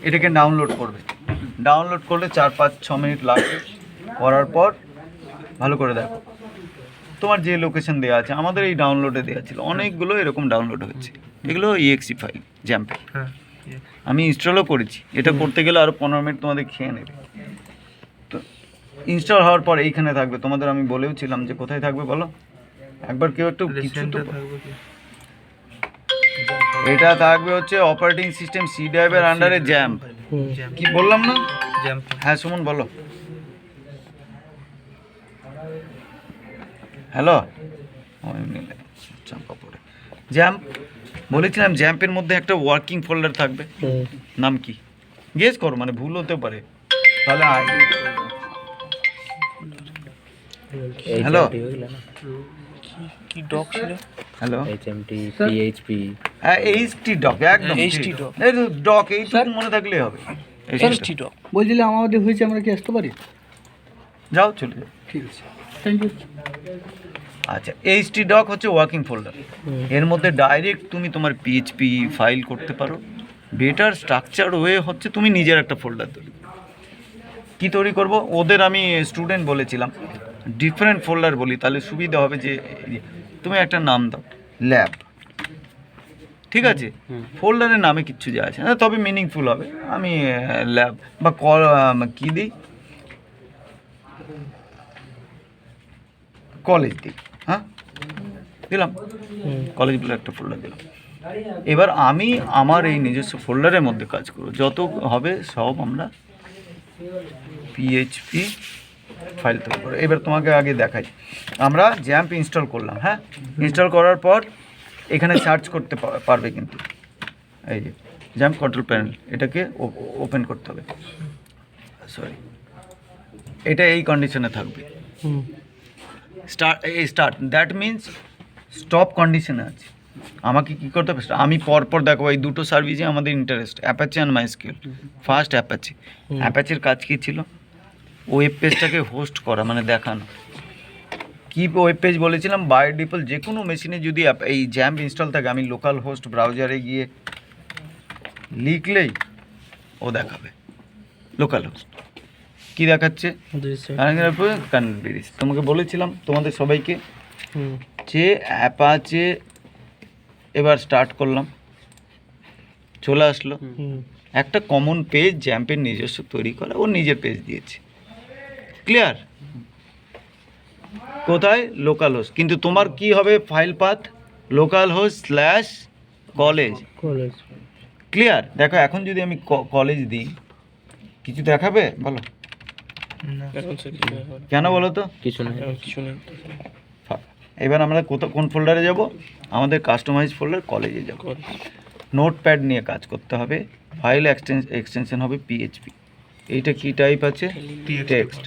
এটাকে ডাউনলোড করবে। ডাউনলোড করলে 4-5-6 মিনিট লাগবে। করার পর ভালো করে দেখো তোমার যে লোকেশন দেওয়া আছে, আমাদের এই ডাউনলোডে দেওয়া ছিল, অনেকগুলো এরকম ডাউনলোড হয়েছে। এগুলো ইএক্সি ফাইল জ্যাম্পের। আমি ইনস্টলও করেছি। এটা করতে গেলে আরও 15 মিনিট তোমাদের খেয়ে নেবে। তো ইনস্টল হওয়ার পর এইখানে থাকবে, তোমাদের আমি বলেও ছিলাম যে কোথায় থাকবে বলো একবার, কেউ একটু কিছু তো। এটা থাকবে হচ্ছে অপারেটিং সিস্টেম সি ড্রাইভের আন্ডারে জ্যাম্প। কি বললাম না? হ্যাঁ সুমন বলো। হ্যালো, চাপা পড়ে জ্যাম্প বলেছিলাম। জ্যাম্পের মধ্যে একটা ওয়ার্কিং ফোল্ডার থাকবে, নাম কি গেস করো, মানে ভুল হতে পারে। তাহলে হ্যালো কি ডক ছিল? হ্যালো HMT PHP হ্যাঁ এইচটি ডক, একদম HT doc। এই ডক এইটুকু মনে থাকলেই হবে। HT doc বলছিলাম আমাদের হয়েছে, আমরা কি আসতে পারি? যাও চলে যাও। ঠিক আছে, থ্যাংক ইউ। আচ্ছা, এইচটি ডক হচ্ছে ওয়ার্কিং ফোল্ডার। এর মধ্যে ডাইরেক্ট তুমি তোমার পিএইচপি ফাইল করতে পারো। বেটার স্ট্রাকচার ওয়ে হচ্ছে তুমি নিজের একটা ফোল্ডার তৈরি করো। কী তৈরি করব, ওদের আমি স্টুডেন্ট বলেছিলাম ডিফারেন্ট ফোল্ডার বলি, তাহলে সুবিধা হবে। যে তুমি একটা নাম দাও ল্যাব, ঠিক আছে? ফোল্ডারের নামে কিচ্ছু যায় আছে না, তবে মিনিংফুল হবে। আমি ল্যাব বা কী দিই, কলেজ দিই। হ্যাঁ দিলাম, কলেজ বলে একটা ফোল্ডার দিলাম। এবার আমি আমার এই নিজস্ব ফোল্ডারের মধ্যে কাজ করব, যত হবে সব আমরা পিএইচপি ফাইল তৈরি করব। এবার তোমাকে আগে দেখাই, আমরা জ্যাম্প ইনস্টল করলাম। হ্যাঁ, ইনস্টল করার পর এখানে সার্চ করতে পারবে, কিন্তু এই যে জ্যাম্প কন্ট্রোল প্যানেল, এটাকে ওপেন করতে হবে। সরি, এটা এই কন্ডিশনে থাকবে। স্টার্ট দ্যাট মিন্স স্টপ কন্ডিশনে আছে। আমাকে কী করতে হবে, আমি পরপর দেখো এই দুটো সার্ভিসে আমাদের interest, Apache and MySQL. First Apache. অ্যাপাচির কাজ কী ছিল, ওয়েব পেজটাকে হোস্ট করা, মানে দেখানো। কি ওয়েব পেজ বলেছিলাম, বাই ডিফল্ট যে কোনো মেশিনে যদি এই জ্যাম্প ইনস্টল থাকে, আমি লোকাল হোস্ট ব্রাউজারে গিয়ে লিখলেই ও দেখাবে লোকাল হোস্ট। কী দেখাচ্ছে, তোমাকে বলেছিলাম তোমাদের সবাইকে যে অ্যাপাচে এবার স্টার্ট করলাম, চলে আসলো একটা কমন পেজ, জ্যাম্পের নিজস্ব তৈরি করা, ও নিজের পেজ দিয়েছে। ক্লিয়ার? কোথায়, লোকাল হোস্ট। কিন্তু তোমার কি হবে, file path local host slash college. Clear? দেখো এখন যদি আমি কলেজ দিই, কিছু দেখাবে বলো? কেন বলো তো? কিছু না। এবার আমরা কোন ফোল্ডারে যাব, আমাদের কাস্টমাইজ ফোল্ডার কলেজে যাব। নোটপ্যাড নিয়ে কাজ করতে হবে। ফাইল এক্সটেনশন হবে পিএইচপি। এইটা কি টাইপ আছে, টেক্সট।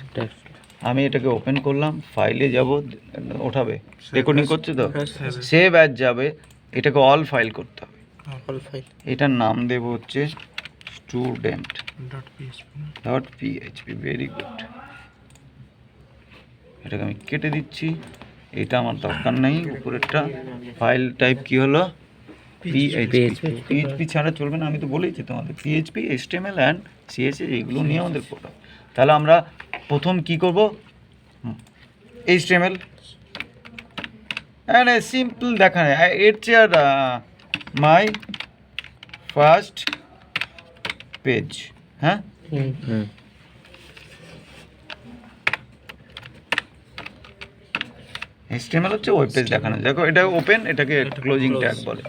আমি এটাকে ওপেন করলাম, ফাইলে যাব, ওঠাবে, রেকর্ডিং করছে তো, সেভ অ্যাজ যাবে, এটাকে অল ফাইল করতে হবে। এটার নাম দেব হচ্ছে student dot PHP. Very good, এটাকে আমি কেটে দিচ্ছি, এটা আমার দরকার নেই। উপরেরটা ফাইল টাইপ কি হলো, পিএইচপি। পিএইচপি ছাড়া চলবে না, আমি তো বলেইছি তোমাদের পিএইচপি, এইচটিএমএল অ্যান্ড সিএসএস এইগুলো নিয়ে আমাদের পড়া। তাহলে আমরা প্রথম কি করব, এইচটিএমএল অ্যান্ড সিম্পল দেখা নেই, এর চেয়ার মাই ফার্স্ট পেজ। হ্যাঁ, HTML হচ্ছে ওয়েব পেজ দেখানো। দেখো এটা ওপেন, এটাকে ক্লোজিং ট্যাগ বলে।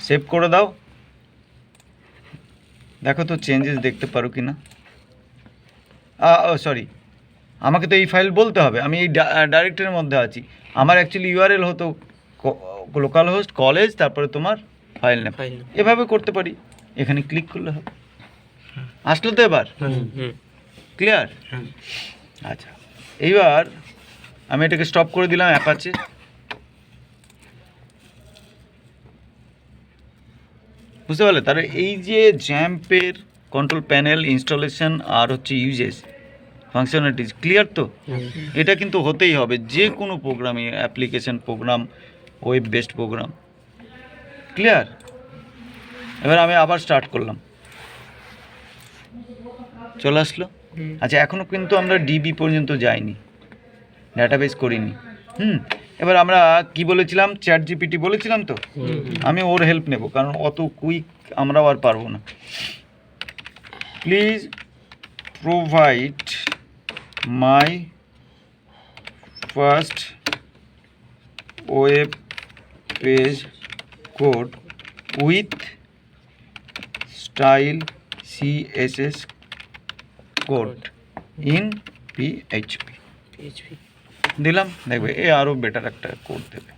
সেভ করে দাও, দেখো তো চেঞ্জেস দেখতে পারো কি না। সরি, আমাকে তো এই ফাইল বলতে হবে, আমি এই ডাইরেক্টরির মধ্যে আছি। আমার অ্যাকচুয়ালি ইউআরএল হতো লোকাল হোস্ট কলেজ, তারপরে তোমার ফাইল নেম। এভাবে করতে পারি, এখানে ক্লিক করলে হবে। আসলো তো এবার? ক্লিয়ার? আচ্ছা, এইবার আমি এটাকে স্টপ করে দিলাম অ্যাপাচে। বুঝতে পারলে? তাহলে এই যে জ্যাম্পের কন্ট্রোল প্যানেল ইনস্টলেশন আর হচ্ছে ইউজেস ফাংশনালিটিস, ক্লিয়ার তো? এটা কিন্তু হতেই হবে যে কোনো প্রোগ্রামে, application program, web based program. Clear? এবার আমি আবার স্টার্ট করলাম, চলে আসলো। আচ্ছা, এখনও কিন্তু আমরা ডিবি পর্যন্ত যাইনি, ডাটাবেস করিনি। এবার আমরা কি বলেছিলাম, চ্যাট জিপিটি বলেছিলাম তো, আমি ওর হেল্প নেব, কারণ অত কুইক আমরাও আর পারবো না। Please provide my first web page code with style CSS code in PHP। দিলাম, দেখবে এ আরও বেটার একটা কোড দেবে।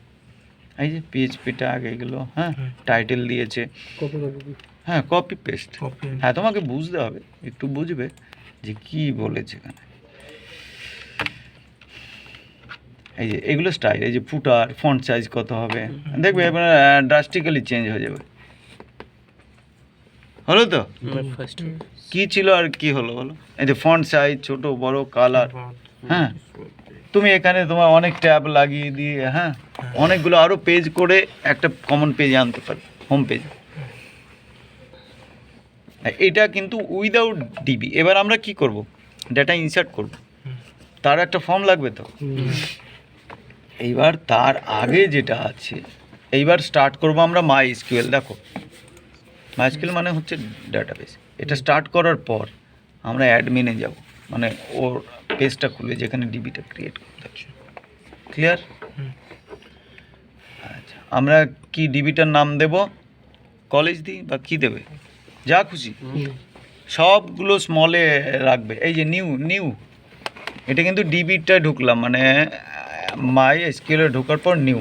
এই যে PHPটা আগে গেলো, হ্যাঁ, টাইটেল দিয়েছে, হ্যাঁ, কপি পেস্ট। হ্যাঁ, তোমাকে বুঝতে হবে, একটু বুঝবে যে কি বলেছে এখানে। এই যে এগুলো স্টাইল, এই যে ফুটার ফন্ট সাইজ কত হবে, দেখবে এবার ড্রাস্টিক্যালি চেঞ্জ হয়ে যাবে। হলো তো, কি ছিল আর কি হলো বলো? এই যে ফন্ট সাইজ, ছোট বড়, কালার, হ্যাঁ, তুমি এখানে তোমার অনেক ট্যাব লাগিয়ে দিয়ে, হ্যাঁ, অনেকগুলো আরও পেজ করে একটা কমন পেজে আনতে পারো, হোম পেজ। এটা কিন্তু উইদাউট ডিবি। এবার আমরা কি করব, ডেটা ইনসার্ট করব, তার একটা ফর্ম লাগবে তো। এইবার তার আগে যেটা আছে, এইবার স্টার্ট করব আমরা MySQL। দেখো MySQL মানে হচ্ছে ডাটাবেস। এটা স্টার্ট করার পর আমরা অ্যাডমিনে যাব, মানে ওর পেজটা খুলবে যেখানে ডিবিটা ক্রিয়েট করতে হবে। ক্লিয়ার? আচ্ছা, আমরা কি ডিবিটার নাম দেব, কলেজ দিই বা কি দেবে, যা খুশি, সবগুলো স্মলে রাখবে। এই যে নিউ, এটা কিন্তু ডিবিটা ঢুকলাম, মানে MySQL এ ঢোকার পর নিউ,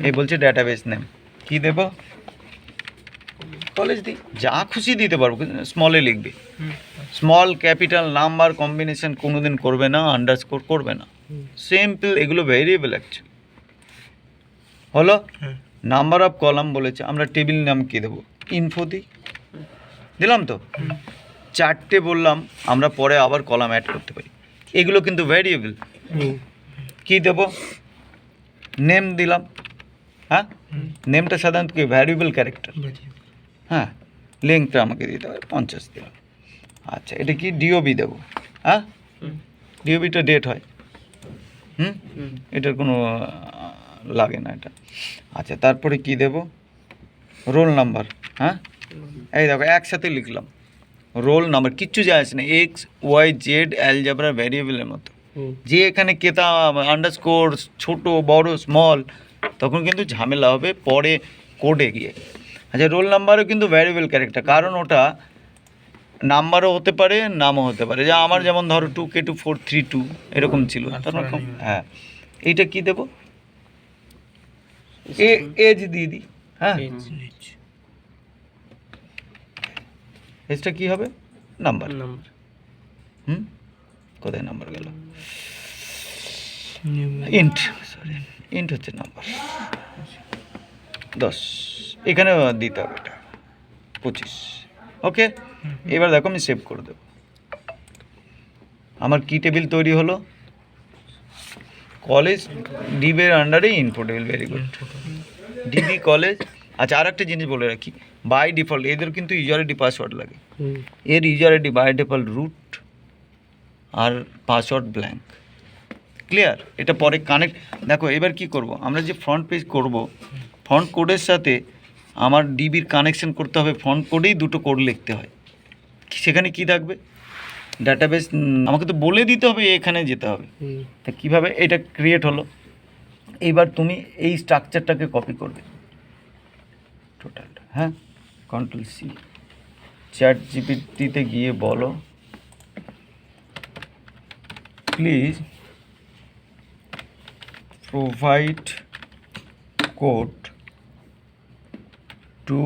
এই বলছে ডাটাবেস নেম, কি দেব, কলেজ দিই, যা খুশি দিতে পারবো, স্মলে লিখবে। স্মল ক্যাপিটাল নাম্বার কম্বিনেশন কোনোদিন করবে না, আন্ডারস্কোর করবে না, সিম্পল, এগুলো ভেরিয়েবল অ্যাকচুয়ালি। হলো, নাম্বার অফ কলাম বলেছে, আমরা টেবিল নাম কি দেবো, ইনফো দিলাম তো। চারটে বললাম, আমরা পরে আবার কলাম অ্যাড করতে পারি, এগুলো কিন্তু ভ্যারিয়েবল। কি দেব, নেম দিলাম, হ্যাঁ, নেমটা সাধারণত কি ভ্যারিয়েবল ক্যারেক্টার, হ্যাঁ, লিঙ্কটা আমাকে দিতে হবে, 50 দিলাম। আচ্ছা, এটা কি ডিওবি দেবো, হ্যাঁ, ডিওবিটা ডেট হয়, এটার কোনো লাগে না এটা। আচ্ছা, তারপরে কি দেব, রোল নাম্বার, হ্যাঁ, এই দেখো একসাথে লিখলাম, রোল নাম্বার, কিচ্ছু যায় আসে না, XYZ অ্যালজেব্রা ভ্যারিয়েবলের মতো। যে এখানে কেতা আন্ডারস্কোর, ছোট বড় স্মল, তখন কিন্তু ঝামেলা হবে পরে কোডে গিয়ে। আচ্ছা, রোল নাম্বারও কিন্তু ভ্যারিয়েবল ক্যারেক্টার, কারণ ওটা নাম্বারও হতে পারে, নামও হতে পারে। যে আমার যেমন ধরো 2K2432 এরকম ছিল, তখন হ্যাঁ, এইটা কি দেবো, এজ দিয়ে দিই, হ্যাঁ, এজটা কি হবে, নাম্বার। কোথায় নাম্বার গেল, ইন্ট, সরি, ইন্ট হচ্ছে নাম্বার 10, এখানে দিতে হবে এটা 25। ওকে, এবার দেখো আমি সেভ করে দেবো, আমার কি টেবিল তৈরি হলো, কলেজ ডিবির আন্ডারে info table. Very good, DB college. আচ্ছা, আর একটা জিনিস বলে রাখি, বাই ডিফল্ট এদের কিন্তু ইউজার আইডি পাসওয়ার্ড লাগে, এর user ID by default root আর পাসওয়ার্ড ব্ল্যাঙ্ক। ক্লিয়ার? এটা পরে কানেক্ট, দেখো এবার কি করব, আমরা যে ফ্রন্ট পেজ করব, ফ্রন্ট কোডের সাথে আমার ডিবির কানেকশন করতে হবে, ফ্রন্ট কোডেই দুটো কোড লিখতে হয়, সেখানে কি থাকবে, ডাটাবেস, আমাকে তো বলে দিতে হবে এখানে যেতে হবে। তা কীভাবে এটা ক্রিয়েট হলো, এইবার তুমি এই স্ট্রাকচারটাকে কপি করবে টোটালটা, হ্যাঁ, Ctrl+C, চ্যাট জিপিটিতে গিয়ে বলো please provide code to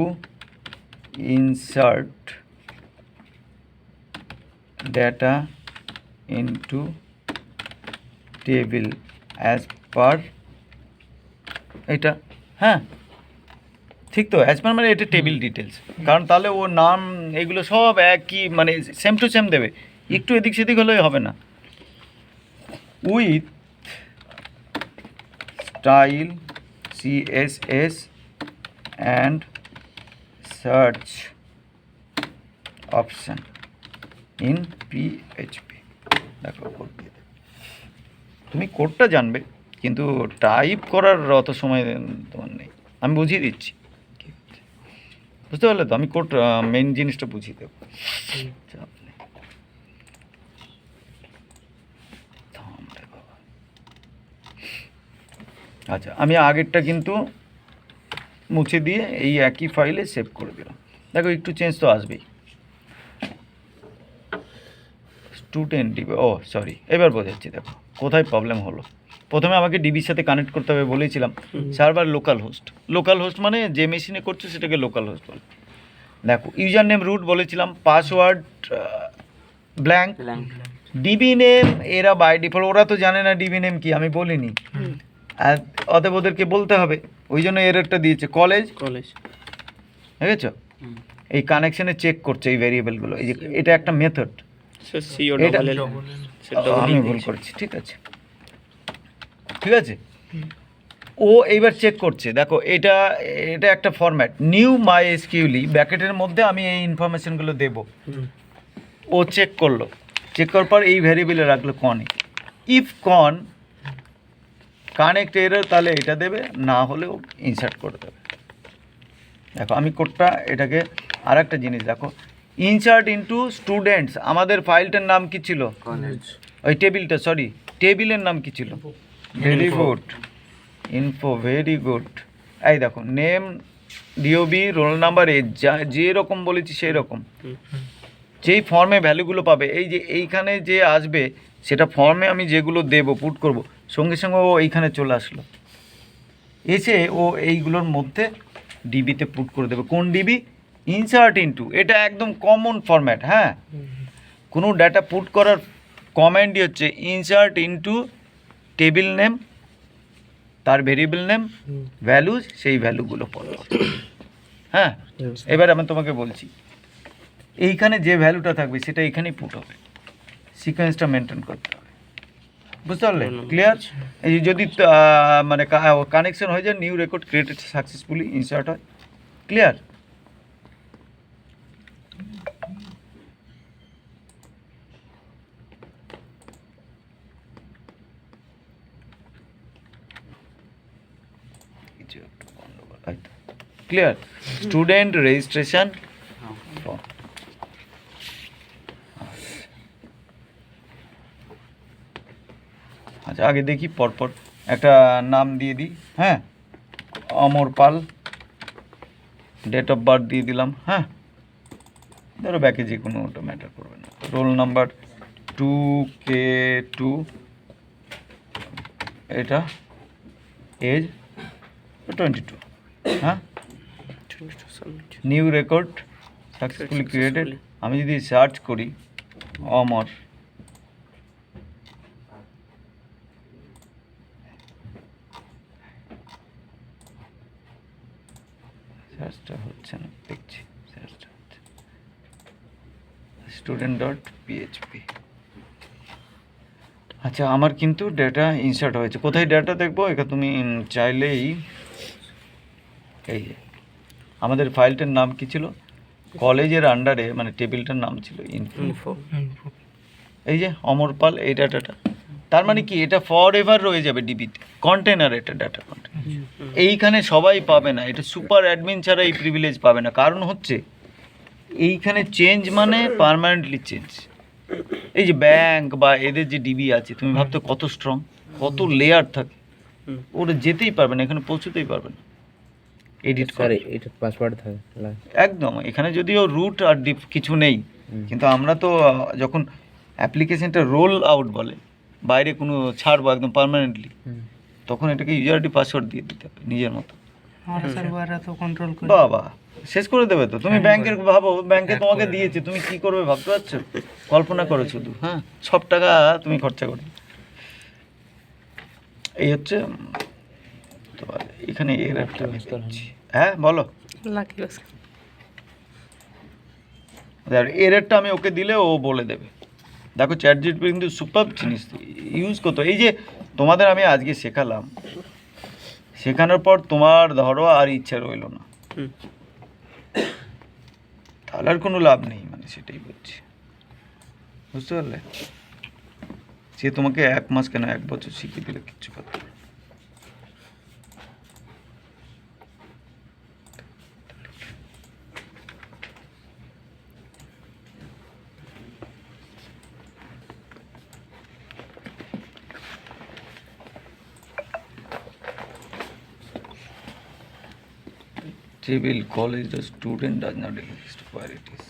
insert data into table as per, এটা, হ্যাঁ, ঠিক তো, অ্যাজ পার মানে এটা টেবিল ডিটেলস, কারণ তাহলে ও নাম এগুলো সব একই, মানে সেম টু সেম দেবে, একটু এদিক সেদিক হলেই হবে না। With style CSS and search option, in PHP. দেখো কোড দিয়ে দেবে। তুমি কোডটা জানবে কিন্তু টাইপ করার অত সময় তোমার নেই, আমি বুঝিয়ে দিচ্ছি। বুঝতে পারলে তো? আমি কোড মেইন জিনিসটা বুঝিয়ে দেবো, চাপ নেই। থাম রে বাবা। আচ্ছা, আমি আগেরটা কিন্তু মুছে দিয়ে এই একই ফাইলে সেভ করে দিলাম। দেখো একটু চেঞ্জ তো আসবেই। স্টুডেন্ট ডিবি, ও সরি, এবার বোঝাচ্ছি। দেখো কোথায় প্রবলেম হলো। প্রথমে আমাকে ডিবির সাথে কানেক্ট করতে হবে বলেছিলাম। Server local host, local host মানে যে মেশিনে করছো সেটাকে লোকাল হোস্ট বলে। দেখো ইউজার নেম রুট বলেছিলাম, পাসওয়ার্ড ব্ল্যাঙ্ক, ডিবি নেম এরা বাই ডিফল্ট, ওরা তো জানে না ডিবি নেম কি, আমি বলিনি। আর অতএব ওদেরকে বলতে হবে, ওই জন্য এররটা দিয়েছে। কলেজ, দেখেছো এই কানেকশনে চেক করছে এই ভেরিয়েবলগুলো। এই যে এটা একটা মেথড, আমি ভুল করেছি, ঠিক আছে ঠিক আছে। ও এইবার চেক করছে, দেখো এটা এটা একটা ফরম্যাট নিউ মাই এসকিউএল ব্র্যাকেটের মধ্যে আমি এই ইনফরমেশনগুলো দেব। ও চেক করলো, চেক করার পর এই ভ্যারিয়েবলে রাখলো কনে। ইফ কন কানেক্ট এরর তাহলে এটা দেবে, না হলেও ইনসার্ট করে দেবে। দেখো আমি কোডটা এটাকে আর একটা জিনিস দেখো, ইনসার্ট ইনটু স্টুডেন্টস। আমাদের ফাইলটার নাম কি ছিল? ওই টেবিলটা, সরি টেবিলের নাম কি ছিল? Very good, info, very good. এই দেখো name, DOB, roll number, age, যা যেরকম বলেছি সেই রকম। যেই ফর্মে ভ্যালুগুলো পাবে, এই যে এইখানে যে আসবে সেটা ফর্মে আমি যেগুলো দেবো পুট করব, সঙ্গে সঙ্গে ও এইখানে চলে আসলো, এসে ও এইগুলোর মধ্যে ডিবিতে পুট করে দেবে। কোন ডিবি? Insert into. এটা একদম কমন ফরম্যাট। হ্যাঁ, কোনো ডাটা পুট করার কমান্ডই হচ্ছে ইনসার্ট ইনটু টেবিল নেম, তার ভেরিয়েবল নেম, ভ্যালুজ, সেই ভ্যালুগুলো পড়ো। হ্যাঁ, এবার আমি তোমাকে বলছি, এইখানে যে ভ্যালুটা থাকবে সেটা এখানেই পুট হবে, সিকোয়েন্সটা মেনটেন করতে হবে। বুঝতে পারলে? ক্লিয়ার? এই যদি মানে কানেকশন হয়ে যায়, new record created successfully insert হয়। Clear? Clear? Student registration form. আচ্ছা আগে দেখি পরপর একটা নাম দিয়ে দিই। হ্যাঁ, Amar Pal, date of birth দিয়ে দিলাম। হ্যাঁ, ধরো ব্যাকে যে কোনো ওটা ম্যাটার করবে না। রোল নাম্বার 2K2, এটা এজ 22। হ্যাঁ, নিউ রেকর্ড সাকসেসফুলি ক্রিয়েটেড। আমি যদি সার্চ করি অমর, সার্চটা হচ্ছে না, দেখছি সার্চটা হচ্ছে student.php। আচ্ছা আমার কিন্তু ডেটা ইনসার্ট হয়েছে। কোথায় ডেটা দেখবো? এটা তুমি চাইলেই এই যে আমাদের ফাইলটার নাম কি ছিল? কলেজের আন্ডারে মানে টেবিলটার নাম ছিল ইনফো। এই যে অমর পাল, এই ডাটাটা, তার মানে কি এটা ফর এভার রয়ে যাবে ডিবিতে, কন্টেনার, এটা ডাটা কন্টেনার। এইখানে সবাই পাবে না, এটা সুপার অ্যাডমিন ছাড়া এই প্রিভিলেজ পাবে না। কারণ হচ্ছে এইখানে চেঞ্জ মানে পার্মানেন্টলি চেঞ্জ। এই যে ব্যাংক বা এদের যে ডিবি আছে, তুমি ভাবতো কত স্ট্রং, কত লেয়ার থাকে, ওরা যেতেই পারবে না, এখানে পৌঁছতেই পারবে না এডিট করে। এটা পাসওয়ার্ড থাকে একদম, এখানে যদিও রুট আর ডিপ কিছু নেই, কিন্তু আমরা তো যখন অ্যাপ্লিকেশনটা রোল আউট বলে, বাইরে কোনো ছাড়বো একদম পার্মানেন্টলি, তখন এটাকে ইউজার আইডি পাসওয়ার্ড দিয়ে দিতে হবে নিজের মতো। বাবা শেষ করে দেবে তো। তুমি ব্যাংকের ভাবো, ব্যাংকে তোমাকে দিয়েছে, তুমি কি করবে ভাবতে পারছো? কল্পনা করো শুধু। হ্যাঁ, সব টাকা তুমি খরচা করবে। এই হচ্ছে তো, এখানে এর একটা দেখছি। হ্যাঁ বলো, এররটা আমি ওকে দিলে ও বলে দেবে। দেখো চ্যাটজিপিটি কিন্তু সুপার জিনিস, ইউজ করতে। এই যে তোমাদের আমি আজকে শেখালাম, শেখানোর পর তোমার ধরো আর ইচ্ছা রইল না, তাহলে আর কোনো লাভ নেই, মানে সেটাই বলছি। বুঝতে পারলে? সে তোমাকে 1 মাস কেন 1 বছর শিখিয়ে দিলে কিচ্ছু করতে পারবে না। Table college the student does not exist where it is.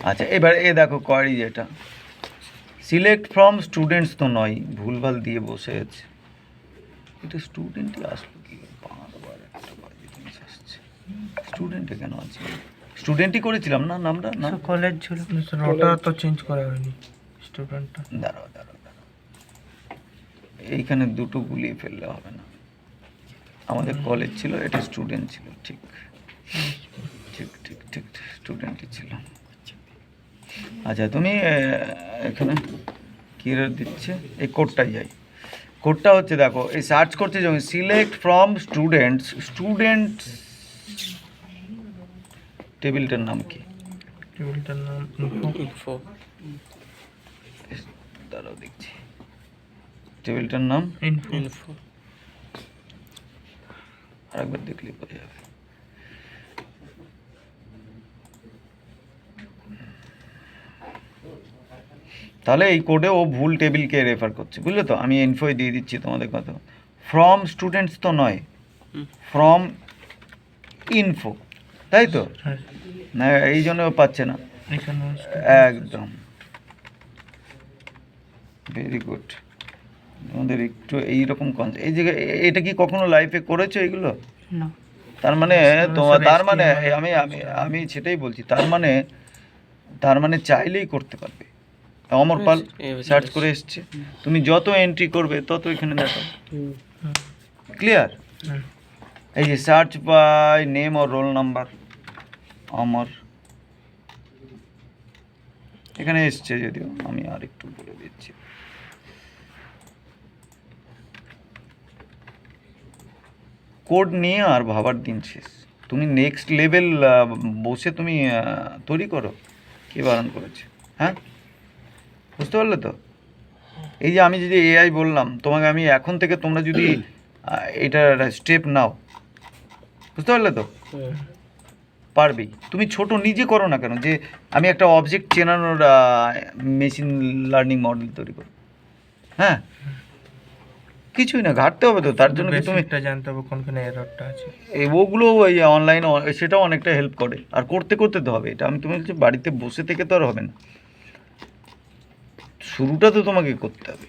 আচ্ছা এবার দেখো কোয়ারি যেটা সিলেক্ট ফ্রম স্টুডেন্টস তো নয়, ভুলভাল দিয়ে বসে আছে। এটা স্টুডেন্টই আসলো কি, বারবার একটা বাজে জিনিস আসছে। স্টুডেন্টে কেন আছে? স্টুডেন্টই করেছিলাম না নামটা না? কলেজ ছিল, ওটা তো চেঞ্জ করা হয়নি স্টুডেন্টটা। দাঁড়াও। এইখানে দুটো গুলিয়ে ফেললে হবে না। আমাদের কলেজ ছিল, এটা স্টুডেন্ট ছিল। ঠিক স্টুডেন্টই ছিল। আচ্ছা তুমি এখানে কী দিচ্ছে, এই কোডটাই যাই। কোডটা হচ্ছে দেখো, এই সার্চ করছে যখন সিলেক্ট ফ্রম স্টুডেন্টস টেবিলটার নাম কি? টেবিলটার নাম ইনফো। দাঁড়াও দেখছি, টেবিলটার নাম ইনফো। আরেকবার দেখলে বোঝা যাবে। তাহলে এই কোডে ও ভুল টেবিলকে রেফার করছে, বুঝলে তো? আমি ইনফোই দিয়ে দিচ্ছি তোমাদের কথা। ফ্রম স্টুডেন্টস তো নয়, ফ্রম ইনফো, তাই তো? হ্যাঁ, না এই জন্য ও পাচ্ছে না। এখানে একদম ভেরি গুড। তোমাদের একটু এইরকম এই জায়গায় এটা কি কখনো লাইফে করেছো এগুলো? না। তার মানে তার মানে আমি সেটাই বলছি, তার মানে চাইলেই করতে পারবে। অমর পাল সার্চ করে এসছে, তুমি যত এন্ট্রি করবে তত এখানে দেখো। ক্লিয়ার? এই যে search by name or roll number, Amar এখানে এসছে, যদিও আমি আর একটু বলে দিচ্ছি। কোড নিয়ে আর ভাবার দিন শেষ। তুমি নেক্সট লেভেল বসে তুমি তৈরি করো। কে বারণ করেছে? হ্যাঁ, বুঝতে পারলে তো? এই যে আমি যদি এআই বললাম তোমাকে, আমি এখন থেকে তোমরা যদি এটার স্টেপ নাও, বুঝতে পারলে তো? পারবেই। তুমি ছোট নিজে করো না কেন, যে আমি একটা অবজেক্ট চেনানোর মেশিন লার্নিং মডেল তৈরি করো। হ্যাঁ, কিছুই না, ঘাটতে হবে তো। তার জন্য কি তুমি জানতে হবে কোনখানে এররটা আছে। ওগুলো ওই অনলাইনে সেটাও অনেকটা হেল্প করে। আর করতে তো হবে এটা। আমি তুমি বলছি বাড়িতে বসে থেকে তো আর হবে না, শুরুটা তো তোমাকে করতে হবে।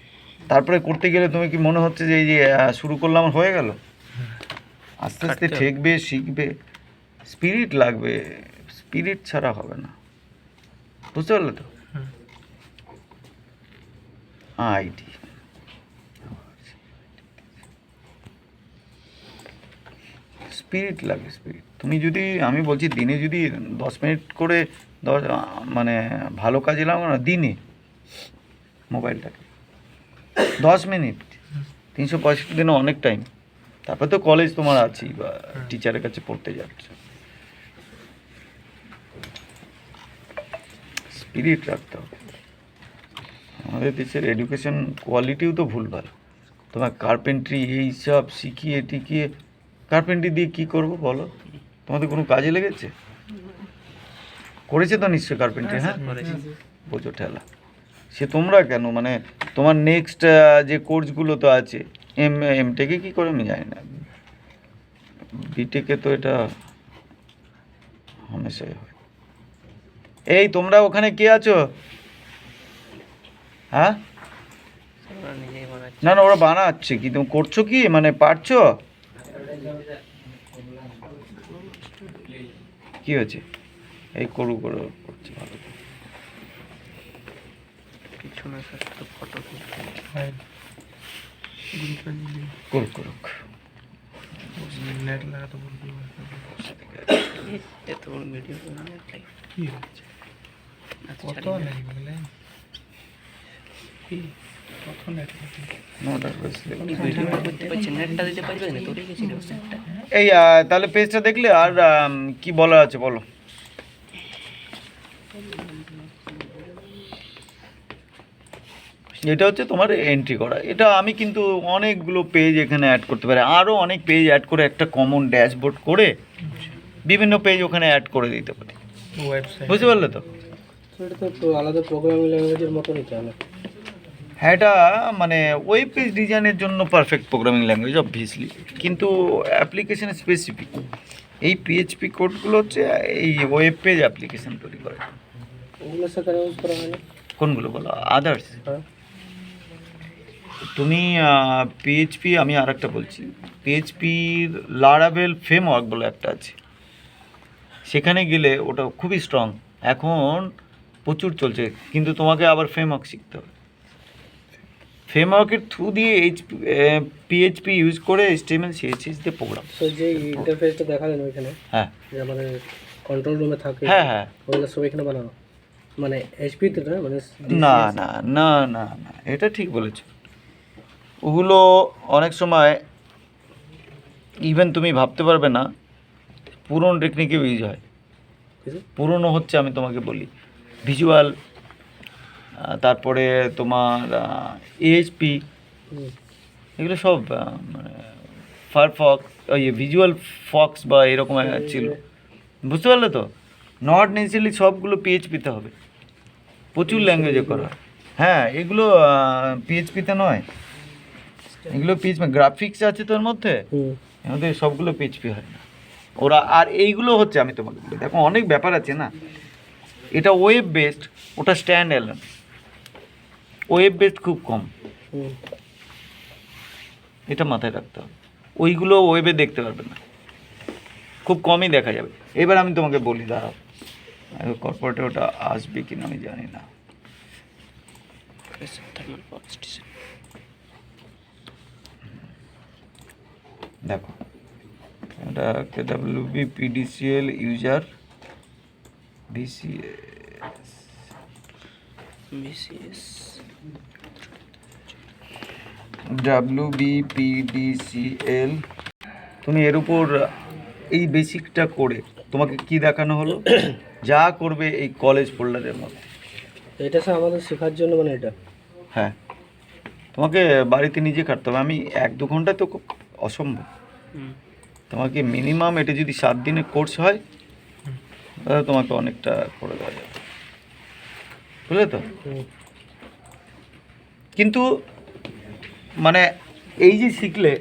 তারপরে করতে গেলে তুমি কি মনে হচ্ছে যে এই যে শুরু করলাম হয়ে গেল? আস্তে আস্তে ঠেকবে, শিখবে, স্পিরিট লাগবে। স্পিরিট ছাড়া হবে না, বুঝতে পারলে তো? আইডি স্পিরিট লাগে, স্পিরিট। তুমি যদি, আমি বলছি দিনে যদি 10 মিনিট করে মানে ভালো কাজে লাগাও না, দিনে মোবাইলটাকে 10 মিনিট, 365 দিনে অনেক টাইম। তারপরে তো কলেজ তোমার আছেই, বা টিচারের কাছে পড়তে যাচ্ছ। স্পিরিট রাখতে হবে। আমাদের দেশের এডুকেশন কোয়ালিটিও তো ভুলভাল। তোমার কার্পেন্ট্রি এইসব শিখিয়ে টিকিয়ে, কার্পেন্ট্রি দিয়ে কী করবো বলো? তোমাদের কোনো কাজে লেগেছে? করেছে তো নিশ্চয়ই কার্পেন্ট্রি। হ্যাঁ, বোঝো ঠেলা। সে তোমরা কেন, মানে তোমার নেক্সট যে কোর্সগুলো তো আছে, এমটেকে কী করে আমি জানি না, বিটেকে তো এটা হামেশাই হয়। এই তোমরা ওখানে কে আছো? হ্যাঁ, না ওরা বানাচ্ছে কি, তুমি করছো কি, মানে পারছো? কি হয়েছে? এই করো করছে ভালো। কিছু না, ফটো করুক। নেট লাগাতে বলবি। এত বড় ভিডিও কি হচ্ছে? কত লাগবে? কি কত নেট এই তাহলে পেজটা দেখলে আর কি বলার আছে বলো? এটা হচ্ছে তোমার এন্ট্রি করা। এটা আমি কিন্তু অনেকগুলো পেজ এখানে অ্যাড করতে পারি, আরও অনেক পেজ অ্যাড করে একটা কমন ড্যাশবোর্ড করে বিভিন্ন পেজ ওখানে অ্যাড করে দিতে পারি। ওয়েবসাইট বুঝতে পারলে তো? এটা তো আলাদা প্রোগ্রামিং ল্যাঙ্গুয়েজের মতনই তাহলে। হ্যাঁ, এটা মানে ওয়েব পেজ ডিজাইনের জন্য পারফেক্ট প্রোগ্রামিং ল্যাঙ্গুয়েজ অবভিয়াসলি, কিন্তু অ্যাপ্লিকেশন স্পেসিফিক। এই পিএইচপি কোডগুলো হচ্ছে এই ওয়েব পেজ অ্যাপ্লিকেশন তৈরি করে। ওগুলোর সাথে ইউজ করা হয় না? কোনগুলো বলো? আদার্স? হ্যাঁ। তুমি পিএইচপি, আমি আর একটা বলছি, পিএইচপির লারাভেল ফ্রেমওয়ার্ক বলে একটা আছে, সেখানে গেলে ওটা খুবই স্ট্রং, এখন প্রচুর চলছে, কিন্তু তোমাকে আবার ফ্রেমওয়ার্ক শিখতে হবে। ফ্রেমওয়ার্কের থ্রু দিয়ে পিএইচপি ইউজ করে HTML CSS দিয়ে প্রোগ্রাম। তো যে ইন্টারফেসটা দেখালেন ওইখানে, হ্যাঁ যে আমাদের কন্ট্রোল রুমে থাকে, হ্যাঁ হ্যাঁ, ওগুলো সব এখানে বানানো, মানে এইচপিতে না, মানে না না না না না, এটা ঠিক বলেছ। ওগুলো অনেক সময় ইভেন তুমি ভাবতে পারবে না, পুরনো টেকনিকেও ইউজ হয়। কিছু? পুরনো হচ্ছে, আমি তোমাকে বলি, ভিজুয়াল, তারপরে তোমার ASP, হুম। এগুলো সব মানে ফায়ারফক্স, ওই ভিজুয়াল ফক্স বা এরকম ছিল। বুঝতে পারলে তো? নট নেসেসারিলি সবগুলো পিএইচপিতে হবে, প্রচুর ল্যাঙ্গুয়েজে করা হয়। হ্যাঁ, এগুলো পিএইচপিতে নয়, এগুলো পিএইচপি গ্রাফিক্স আছে তোর মধ্যে, হুম। এর মধ্যে সবগুলো পিএইচপি হয় না ওরা। আর এইগুলো হচ্ছে, আমি তোমাকে বলি, দেখো অনেক ব্যাপার আছে না, এটা ওয়েব বেসড, ওটা স্ট্যান্ড অ্যালোন। ওয়েব বেসড খুব কম, হুম। এটা মাথায় রাখতে হবে। ওইগুলো ওয়েবে দেখতে পারবে না, খুব কমই দেখা যাবে। এবার আমি তোমাকে বলি, দাঁড়াও, কর্পোরেটে ওটা আসবে কিনা আমি জানি না। দেখো, এটা একটা WP PDCL user BCS WBPDCL। তুমি এর উপর এই বেসিকটা করে তোমাকে কি দেখানো হলো, যা করবে এই কলেজ ফোল্ডারের মধ্যে। এটা স্যার আমাদের শেখার জন্য, মানে এটা হ্যাঁ, তোমাকে বাড়িতে নিজে কাটতে হবে। আমি 1-2 ঘন্টায় তো খুব অসম্ভব। তোমাকে মিনিমাম এটা যদি 7 দিনের কোর্স হয়, তাহলে তোমাকে অনেকটা করে দেওয়া যাবে, বুঝলে তো? কিন্তু মানে এই যে শিখলে,